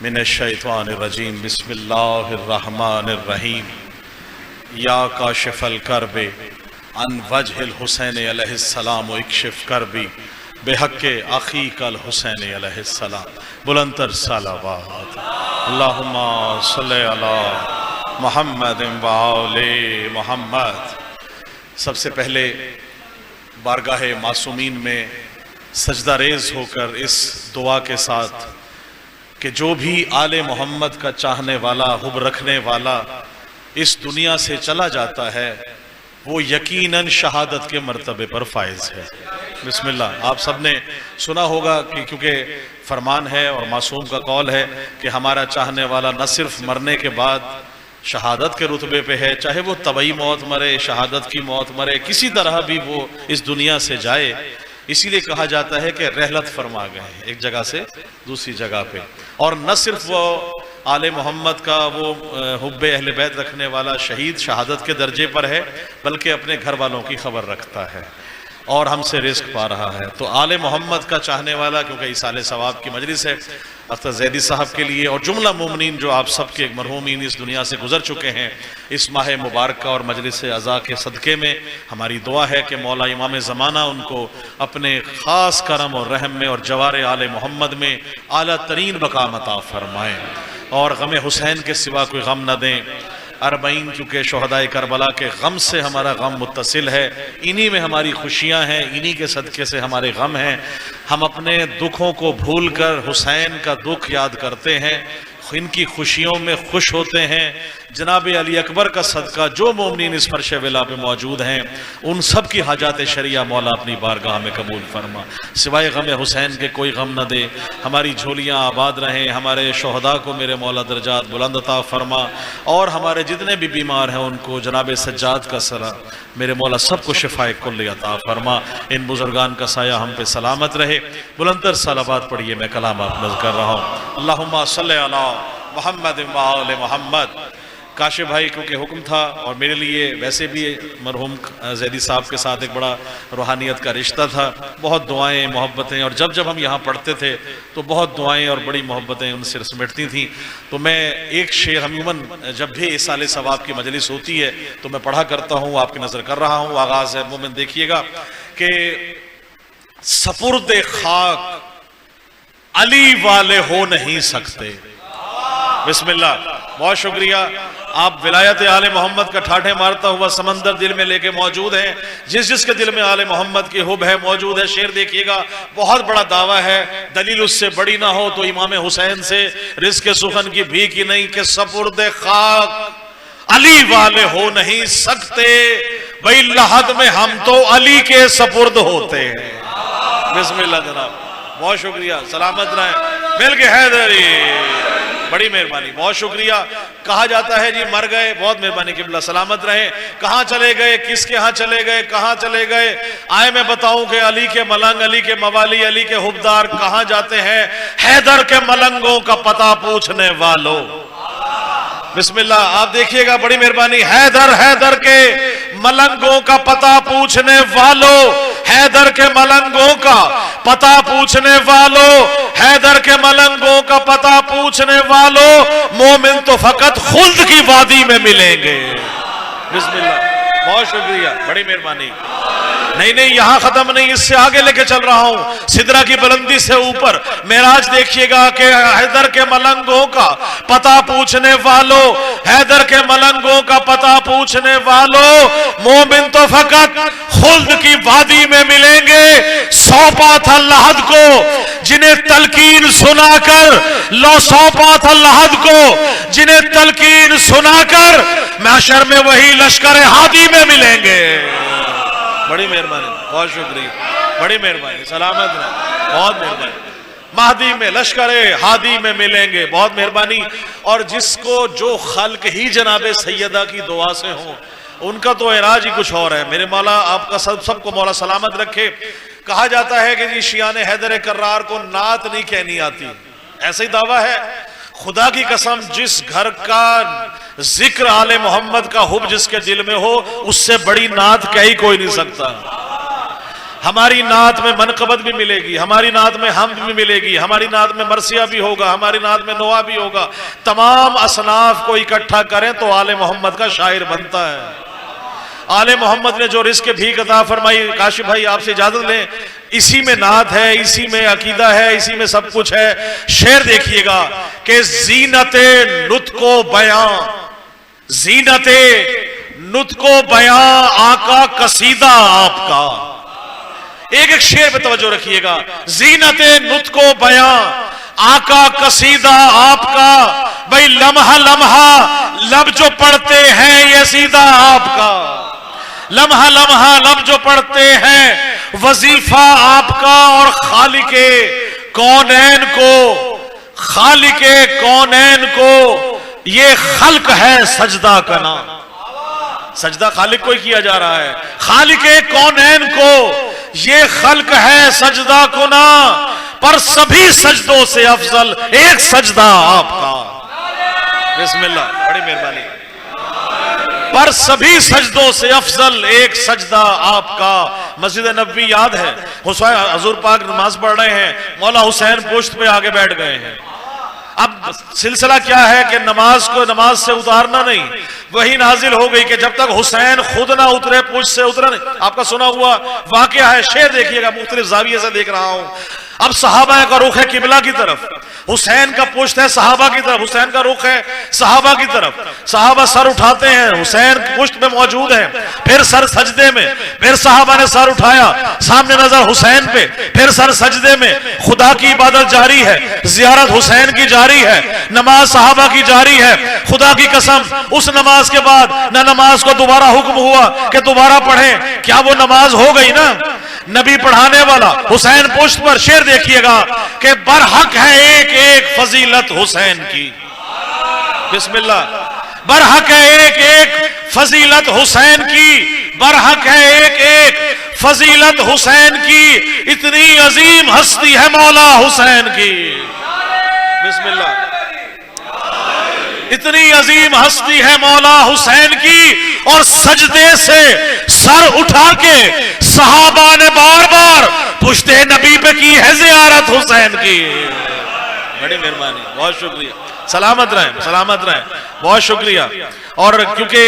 मिनश्शैतानिर्रजीम बिस्मिल्लाहिर्रहमानिर्रहीम। या काशिफल करबे अन वजहिल हुसैन अलैहिस्सलाम इक्शिफ करबी बेहक़्क़े अख़ीकल हुसैन अलैहिस्सलाम। बुलंदतर सलावत अल्लाहुम्मा सल्लि अला मुहम्मद व आले मुहम्मद। सबसे पहले बारगाह मासूमीन में सजदा रेज़ होकर इस दुआ के साथ कि जो भी आले मोहम्मद का चाहने वाला, हुब रखने वाला इस दुनिया से चला जाता है वो यकीनन शहादत के मर्तबे पर फायज है। बिस्मिल्लाह। आप सब ने सुना होगा कि क्योंकि फरमान है और मासूम का कौल है कि हमारा चाहने वाला न सिर्फ मरने के बाद शहादत के रुतबे पे है, चाहे वो तबई मौत मरे, शहादत की मौत मरे, किसी तरह भी वो इस दुनिया से जाए। इसीलिए कहा जाता है कि रहलत फरमा गए एक जगह से दूसरी जगह पे। और न सिर्फ वो आले मोहम्मद का वो हुब्बे अहले बैत रखने वाला शहीद शहादत के दर्जे पर है, बल्कि अपने घर वालों की खबर रखता है और हमसे रिस्क पा रहा है। तो आले मोहम्मद का चाहने वाला, क्योंकि इसाले सवाब की मजलिस है, अख्तर ज़ैदी साहब के लिए और जुमला मोमिनीन जो आप सब के मरहूमीन इस दुनिया से गुजर चुके हैं, इस माह मुबारक और मजलिस अज़ा के सदक़े में हमारी दुआ है कि मौला इमाम ज़माना उनको अपने ख़ास करम और रहम में और जवार आले मोहम्मद में आला तरीन मकाम अता फरमाएँ और गम हुसैन के सिवा कोई गम न दें। अरबईन चूँकि शोहदाए करबला के गम से हमारा गम मुत्तसिल है, इन्हीं में हमारी खुशियाँ हैं, इन्हीं के सदक़े से हमारे गम हैं। हम अपने दुखों को भूल कर हुसैन का दुख याद करते हैं, इनकी खुशियों में खुश होते हैं। जनाब अली अकबर का सदका जो मोमिनीन इस फर्श विला पे मौजूद हैं उन सब की हाजात शरिया मौला अपनी बारगाह में कबूल फरमा। सिवाय गम हुसैन के कोई गम न दे, हमारी झोलियाँ आबाद रहें, हमारे शोहदा को मेरे मौला दर्जात बुलंद अता फरमा और हमारे जितने भी बीमार हैं उनको जनाब सज्जाद का सरा मेरे मौला सबको शिफाए कुल्ली अता फरमा। इन बुजुर्गान का साया हम पे सलामत रहे। बुलंदतर सलावत पढ़िए, मैं कलाम आप नज़र कर रहा हूँ। अल्लाहुम्मा सल्लि अला मुहम्मद व आले मुहम्मद। काशिफ भाई क्योंकि हुक्म था और मेरे लिए वैसे भी मरहूम ज़ैदी साहब के साथ एक बड़ा रूहानियत का रिश्ता था, बहुत दुआएं मोहब्बतें, और जब जब हम यहाँ पढ़ते थे तो बहुत दुआएं और बड़ी मोहब्बतें उनसे सिमटती थी। तो मैं एक शेर अमूमन जब भी इसाले सवाब की मजलिस होती है तो मैं पढ़ा करता हूँ, आपकी नज़र कर रहा हूँ। आगाज़ है मोमिन, देखिएगा कि सपुर्दे खाक अली वाले हो नहीं सकते। बिस्मिल्लाह। बहुत शुक्रिया। आप विलायत आले मोहम्मद का ठाठे मारता हुआ समंदर दिल में लेके मौजूद हैं। जिस जिसके दिल में आले मोहम्मद की हुब है मौजूद है। शेर देखिएगा, बहुत बड़ा दावा है, दलील उससे बड़ी ना हो तो इमाम हुसैन से रिज़्क़ सुखन की भीख ही नहीं कि सपुर्दे खाक अली वाले हो नहीं सकते, भाई लहद में हम तो अली के सपुर्द होते हैं। बिस्मिल्लाह जनाब, बहुत शुक्रिया, सलामत रहें, मिल के हैदरी, बड़ी मेहरबानी, बहुत शुक्रिया। कहा जाता है जी मर गए, बहुत मेहरबानी किबला, सलामत रहे। कहाँ चले गए, किसके यहाँ चले गए, कहाँ चले गए? आए मैं बताऊं कि अली के मलंग, अली के मवाली, अली के हुबदार कहाँ जाते हैं? हैदर के मलंगों का पता पूछने वालों। बिस्मिल्लाह। आप देखिएगा, बड़ी मेहरबानी। हैदर, हैदर के मलंगों का पता पूछने वालों, हैदर के मलंगों का पता पूछने वालों, हैदर के मलंगों का पता पूछने वालों, मोमिन तो फकत खुल्द की वादी में मिलेंगे। बिस्मिल्लाह। बहुत शुक्रिया, बड़ी मेहरबानी। नहीं नहीं, यहां खत्म नहीं, इससे आगे लेके चल रहा हूं। सिदरा की बुलंदी से ऊपर मेराज देखिएगा कि हैदर के मलंगों का पता पूछने वालों, हैदर के मलंगों का पता पूछने वालों, मोमिन तो फकत खुल्द की वादी में मिलेंगे। सौंपा था लहद को जिन्हें तलकीन सुनाकर, लो सौंपा था लहद को जिन्हें तलकीन सुनाकर, महशर में वही लश्कर हादी में मिलेंगे। बड़ी मेहरबानी, बहुत शुक्रिया, बड़ी मेहरबानी, सलामत रहे, बहुत मेहरबानी। महदी में लश्करे हादी में मिलेंगे, बहुत मेहरबानी। और जिसको जो खल्क ही जनाबे सैयदा की दुआ से हो उनका तो एराज ही कुछ और है। मेरे मौला आपका सबको मौला सलामत रखे। कहा जाता है कि जी शियान हैदर कर्रार को नात नहीं कहनी आती, ऐसा ही दावा है। खुदा की कसम, जिस घर का जिक्र आले मोहम्मद का हुब जिसके दिल में हो उससे बड़ी नात कह ही कोई नहीं सकता। हमारी नात में मनकबत भी मिलेगी, हमारी नात में हमद भी मिलेगी, हमारी नात में मरसिया भी होगा, हमारी नात में नोआ भी होगा। तमाम असनाफ को इकट्ठा करें तो आले मोहम्मद का शायर बनता है। आले मोहम्मद ने जो रिज़्क़ भीख अता फरमाई, काशिफ भाई आपसे इजाजत लें, इसी में नात है, इसी में अकीदा है, इसी में सब कुछ है। शेर देखिएगा कि ज़ीनते नुत्को बयां, ज़ीनते नुत्को बयां आका कसीदा आपका। एक एक शेर पे तवज्जो रखिएगा। ज़ीनते नुत्को बयां आका कसीदा आपका, भाई लम्हा लम्हा लब जो पढ़ते हैं ये सीधा आपका, लम्हा लम्हा लब जो पढ़ते हैं वजीफा आपका। और खालिके कौनैन को, खालिके कौनैन को ये खल्क है सजदा करना। सजदा खालिक को ही किया जा रहा है। खालिके कौनैन को ये खल्क है सजदा कुना, पर सभी सजदों से अफजल एक सजदा आपका। बिस्मिल्लाह, बड़ी मेहरबानी। पर सभी सजदों से अफजल एक सजदा आपका। मस्जिद नबवी याद है, हुसैन हजूर पाक नमाज पढ़ रहे हैं, मौला हुसैन पुश्त पे आगे बैठ गए हैं। अब सिलसिला क्या है कि नमाज को नमाज से उतारना नहीं, वही नाजिल हो गई कि जब तक हुसैन खुद ना उतरे पुश्त से उतरा नहीं। आपका सुना हुआ वाकया है, शेर देखिएगा, मुख्तलिफ जाविये से देख रहा हूं। अब सहाबा का रुख है किबला की तरफ, हुसैन का पुश्त है सहाबा की तरफ, हुसैन का रुख है सहाबा की तरफ। सहाबा सर उठाते हैं, हुसैन पुश्त में मौजूद है, फिर सर सजदे में, फिर सहाबा ने सर उठाया, सामने नजर हुसैन पे, फिर सर सजदे में। खुदा की इबादत जारी है, जियारत हुसैन की जारी है, नमाज सहाबा की जारी है। खुदा की कसम उस नमाज के बाद न नमाज को दोबारा हुक्म हुआ कि दोबारा पढ़ें, क्या वो नमाज हो गई ना? नबी पढ़ाने वाला, हुसैन पुश्त पर। शेर देखिएगा कि बरहक है एक एक फजीलत हुसैन की। बिस्मिल्लाह, बरहक है एक एक फजीलत हुसैन की, बरहक है एक एक फजीलत हुसैन की, इतनी अजीम हस्ती है मौला हुसैन की। बिस्मिल्लाह, इतनी अजीम हस्ती है मौला हुसैन की। और सजदे से सर उठा के सहाबा ने बार बार पुश्ते नबी पे की है जियारत हुसैन की। बड़ी मेहरबानी, बहुत शुक्रिया, सलामत रहें, सलामत रहें, बहुत शुक्रिया। और क्योंकि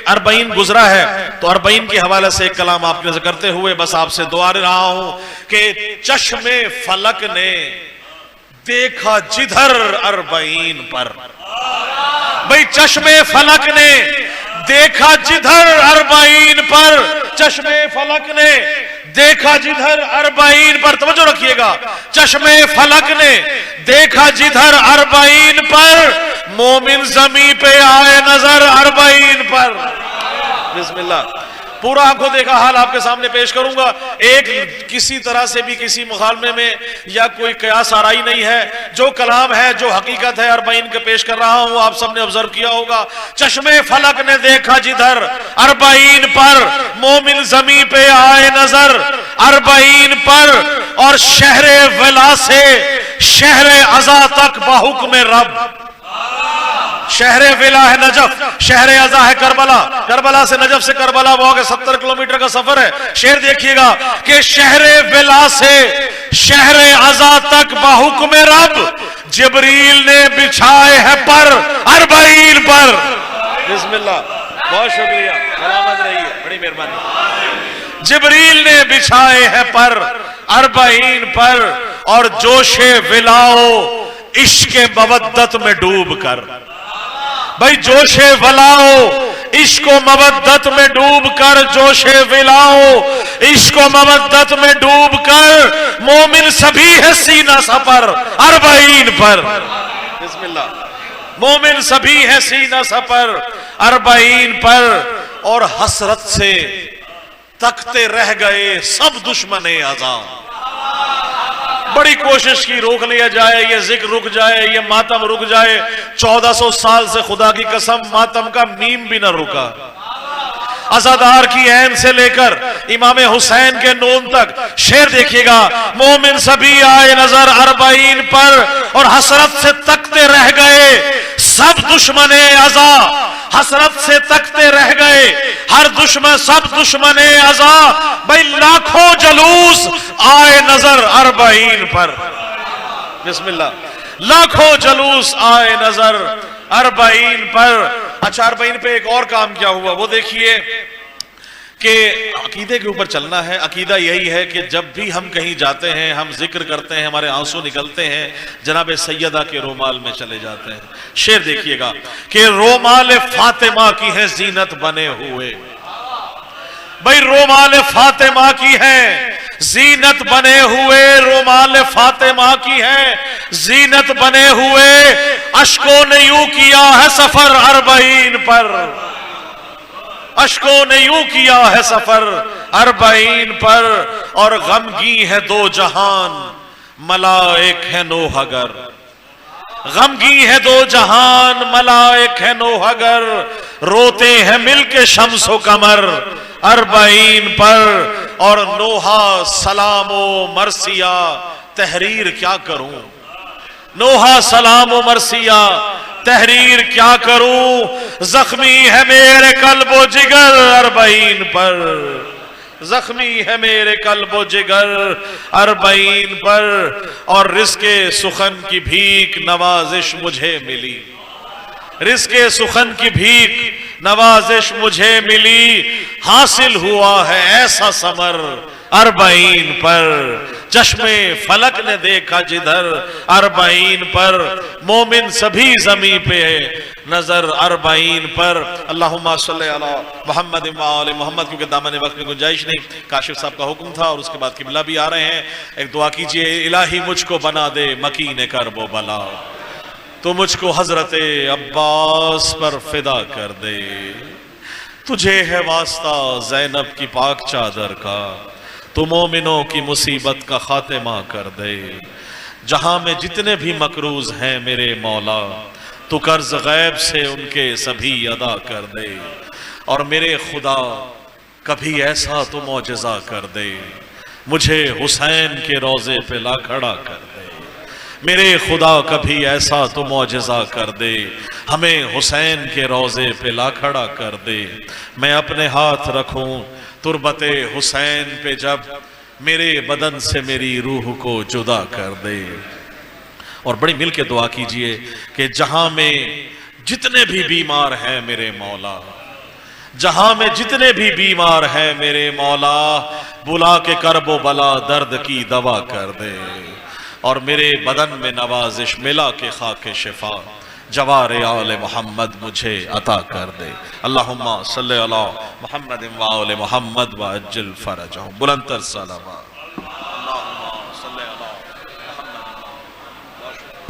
अरबईन गुजरा है तो अरबईन के हवाले से एक कलाम आपके नजर करते हुए बस आपसे दुआ रहा हूं कि चश्मे फलक ने देखा जिधर अरबईन पर, भाई चश्मे फलक ने देखा जिधर अरबईन पर, चश्मे फलक ने देखा जिधर अरबईन पर। तवज्जो रखिएगा, चश्मे फलक ने देखा जिधर अरबईन पर, मोमिन जमी पे आए नजर अरबईन पर। बिस्मिल्लाह, पूरा आंखों देखा हाल आपके सामने पेश करूंगा। एक किसी तरह से भी किसी मुखालमे में या कोई कयास आराई नहीं है, जो कलाम है, जो हकीकत है, अरबईन के पेश कर रहा हूं, आप सबने ऑब्जर्व किया होगा। चश्मे फलक ने देखा जिधर अरबईन पर, मोमिन जमी पे आए नजर अरबईन पर। और शहरे विला से शहरे अजा तक बाहुक्म रब, शहरे विला है नजफ, शहरे अजा है करबला, करबला से नजफ से करबला वो 70 किलोमीटर का सफर है। शेर देखिएगा कि शहरे विला से शहरे अजा तक बाहुक्म रब, जिब्रील ने बिछाए है पर अरबईन पर। बिस्मिल्लाह, बहुत शुक्रिया, सलामत रहिए, बड़ी मेहरबानी। जिब्रील ने बिछाए है पर अरबईन पर। और जोशे विलाओ इश्क मवद्दत में डूब कर, भाई जोशे वलाओ इश्को मवद्दत में डूब कर, जोशे विलाओ इश्को मवद्दत में डूब कर, मोमिन सभी है सीना सफर अरबईन पर। बिस्मिल्लाह, मोमिन सभी है सीना सफर अरबईन पर। और हसरत से तकते रह गए सब दुश्मने आज़ाद, बड़ी कोशिश की रोक लिया जाए, ये जिक्र रुक जाए, ये मातम रुक जाए। 1400 साल से खुदा की कसम मातम का मीम भी न रुका। अज़ादार की ऐन से लेकर इमाम हुसैन के नून तक। शेर देखिएगा, मोमिन सभी आए नजर अरबईन पर और हसरत से तकते रह गए सब दुश्मने अज़ा हसरत से तकते रह गए, हर दुश्मन सब दुश्मने अज़ा भाई लाखों जलूस आए नजर अरबईन पर। बिस्मिल्लाह, लाखों जलूस आए नजर अरबईन पर। अच्छा, अरबईन पे एक और काम क्या हुआ वो देखिए कि अकीदे के ऊपर चलना है। अकीदा यही है कि जब भी हम कहीं जाते हैं, हम जिक्र करते हैं, हमारे आंसू निकलते हैं, जनाब सैयदा के रोमाल में चले जाते हैं। शेर देखिएगा कि रोमाल फातिमा की है जीनत बने हुए, भाई रोमाल फातिमा की है जीनत बने हुए, रोमाल फातिमा की है जीनत बने हुए। अश्कों ने यूं किया है सफर अरबईन पर, अश्कों ने यूं किया है सफर अरबईन पर। और गमगी है दो जहान मलाइक है नोहगर, गमगी है दो जहान मलाइक है नोहगर। रोते हैं मिलके शम्सो कमर अरबईन पर। और नोहा सलामो मरसिया तहरीर क्या करूं, नोहा सलामो मरसिया तहरीर क्या करूं। जख्मी है मेरे कल्बो जिगर अरबईन पर, जख्मी है मेरे कल्बो जिगर अरबईन पर। और रिज़्क़े सुखन की भीख नवाजिश मुझे मिली, रिज़्क़े सुखन की भीख नवाजिश मुझे मिली। हासिल हुआ है ऐसा समर अरबईन पर, चश्मे फलक ने देखा जिधर अरबईन पर। मोमिन सभी जमी पे नजर अरबईन पर। अल्लाहुम्मा सल्ली अला मुहम्मद व आले मोहम्मद, क्योंकि दामन वक्त में गुंजाइश नहीं। काशिफ साहब का हुक्म था और उसके बाद किबला भी आ रहे हैं। एक दुआ कीजिए, इलाही मुझको बना दे मकीन करबो बला, तो मुझको हजरते अब्बास पर फिदा कर दे। तुझे है वास्ता ज़ैनब की पाक चादर का, तो मोमिनों की मुसीबत का खात्मा कर दे। जहां में जितने भी मकरूज हैं मेरे मौला, तो कर्ज गैब से उनके सभी अदा कर दे। और मेरे खुदा कभी ऐसा तो मौजज़ा कर दे, मुझे हुसैन के रोजे पे ला खड़ा कर दे। मेरे खुदा कभी ऐसा तो मौजज़ा कर दे, हमें हुसैन के रोजे पे ला खड़ा कर दे। मैं अपने हाथ रखूं तुरबते हुसैन पे जब मेरे बदन से मेरी रूह को जुदा कर दे। और बड़ी मिल के दुआ कीजिए कि जहां में जितने भी बीमार हैं मेरे मौला, जहां में जितने भी बीमार हैं मेरे मौला, बुला के करबो बला दर्द की दवा कर दे। और मेरे बदन में नवाजिश मिला के खाके शिफा जवारे आले मोहम्मद मुझे अता कर दे। अल्लाहुम्मा सल्ली अला मुहम्मद व आले मोहम्मद व अज्जिल फरजहुम। बुलंद सलावत।